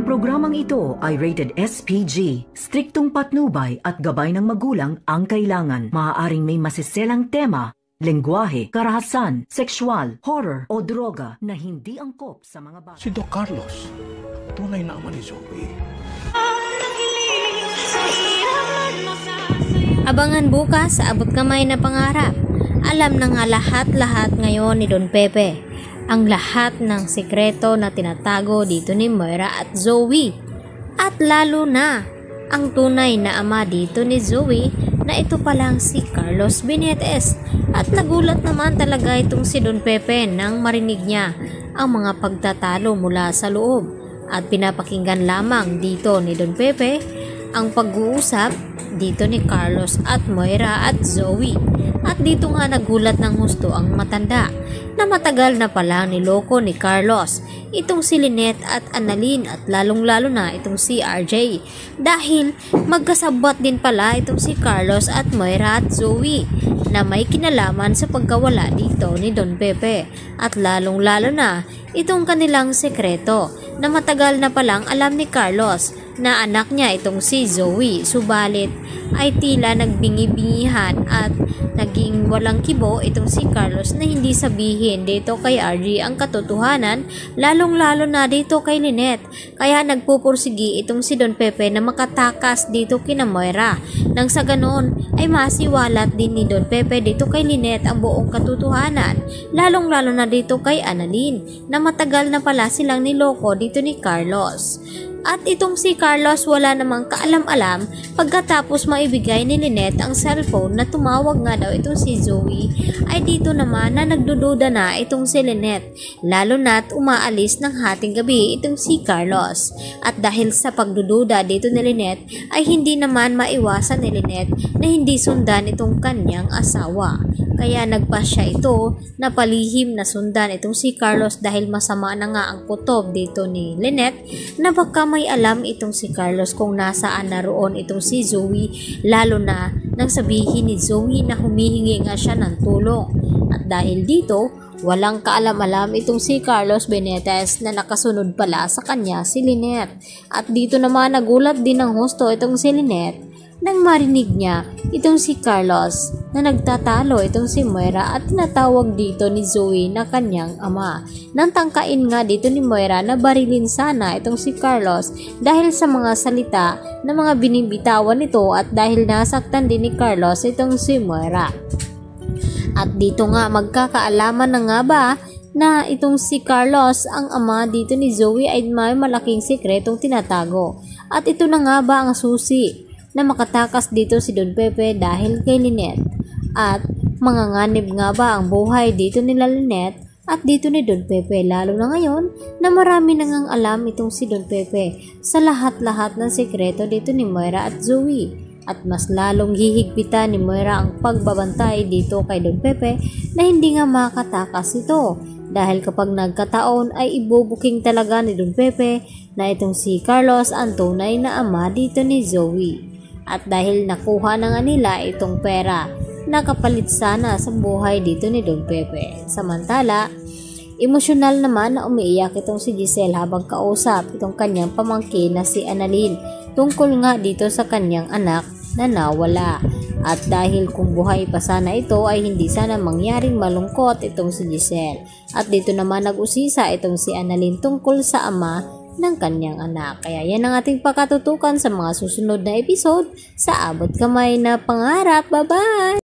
Ang programang ito ay rated SPG. Striktong patnubay at gabay ng magulang ang kailangan. Maaaring may masiselang tema, lengguwahe, karahasan, sexual, horror o droga na hindi angkop sa mga bata. Si Doc Carlos, tunay na ama ni Zoe. Abangan bukas sa Abot Kamay na Pangarap. Alam na nga lahat-lahat ngayon ni Don Pepe ang lahat ng sikreto na tinatago dito ni Moira at Zoe. At lalo na ang tunay na ama dito ni Zoe na ito palang si Carlos Benitez. At nagulat naman talaga itong si Don Pepe nang marinig niya ang mga pagtatalo mula sa loob. At pinapakinggan lamang dito ni Don Pepe ang pag-uusap dito ni Carlos at Moira at Zoe. At dito nga nagulat ng husto ang matanda na matagal na palang niloko ni Carlos itong si Lynette at Annalyn at lalong-lalo na itong si RJ dahil magkasabwat din pala itong si Carlos at Moira at Zoe na may kinalaman sa pagkawala dito ni Don Pepe at lalong-lalo na itong kanilang sekreto na matagal na palang alam ni Carlos na anak niya itong si Zoe, subalit ay tila nagbingi-bingihan at naging walang kibo itong si Carlos na hindi sabihin dito kay RJ ang katotohanan, lalong-lalo na dito kay Lynette. Kaya nagpupursigi itong si Don Pepe na makatakas dito kina Moira nang sa ganon ay masiwalat din ni Don Pepe dito kay Lynette ang buong katotohanan, lalong-lalo na dito kay Annalyn na matagal na pala silang niloko dito ni Carlos. At itong si Carlos wala namang kaalam-alam pagkatapos maibigay ni Lynette ang cellphone na tumawag nga daw itong si Zoe ay dito naman na nagdududa na itong si Lynette lalo na't umaalis ng hating gabi itong si Carlos. At dahil sa pagdududa dito ni Lynette ay hindi naman maiwasan ni Lynette na hindi sundan itong kanyang asawa. Kaya nagpasya ito na palihim na sundan itong si Carlos dahil masama na nga ang kutob dito ni Lynette na baka may alam itong si Carlos kung nasaan naroon itong si Zoe lalo na nang sabihin ni Zoe na humihingi nga siya ng tulong. At dahil dito walang kaalam-alam itong si Carlos Benitez na nakasunod pala sa kanya si Lynette. At dito naman nagulat din ng husto itong si Lynette nang marinig niya itong si Carlos na nagtatalo itong si Moira at tinatawag dito ni Zoe na kanyang ama. Nang tangkain nga dito ni Moira na barilin sana itong si Carlos dahil sa mga salita na mga binibitawan nito at dahil nasaktan din ni Carlos itong si Moira. At dito nga magkakaalaman na nga ba na itong si Carlos ang ama dito ni Zoe ay may malaking sikretong tinatago. At ito na nga ba ang susi na makatakas dito si Don Pepe dahil kay Lynette? At manganganib nga ba ang buhay dito nila Lynette at dito ni Don Pepe lalo na ngayon na marami nang alam itong si Don Pepe sa lahat-lahat ng sikreto dito ni Moira at Zoe? At mas lalong hihigpitan ni Moira ang pagbabantay dito kay Don Pepe na hindi nga makatakas ito dahil kapag nagkataon ay ibubuking talaga ni Don Pepe na itong si Carlos ang tunay na ama dito ni Zoe. At dahil nakuha na nga nila itong pera, nakapalit sana sa buhay dito ni Don Pepe. Samantala, emosyonal naman na umiiyak itong si Giselle habang kausap itong kanyang pamangkin na si Annalyn tungkol nga dito sa kanyang anak na nawala. At dahil kung buhay pa sana ito ay hindi sana mangyaring malungkot itong si Giselle. At dito naman nag-usisa itong si Annalyn tungkol sa ama ng kanyang anak. Kaya yan ang ating pakatutukan sa mga susunod na episode sa Abot Kamay na Pangarap. Bye-bye!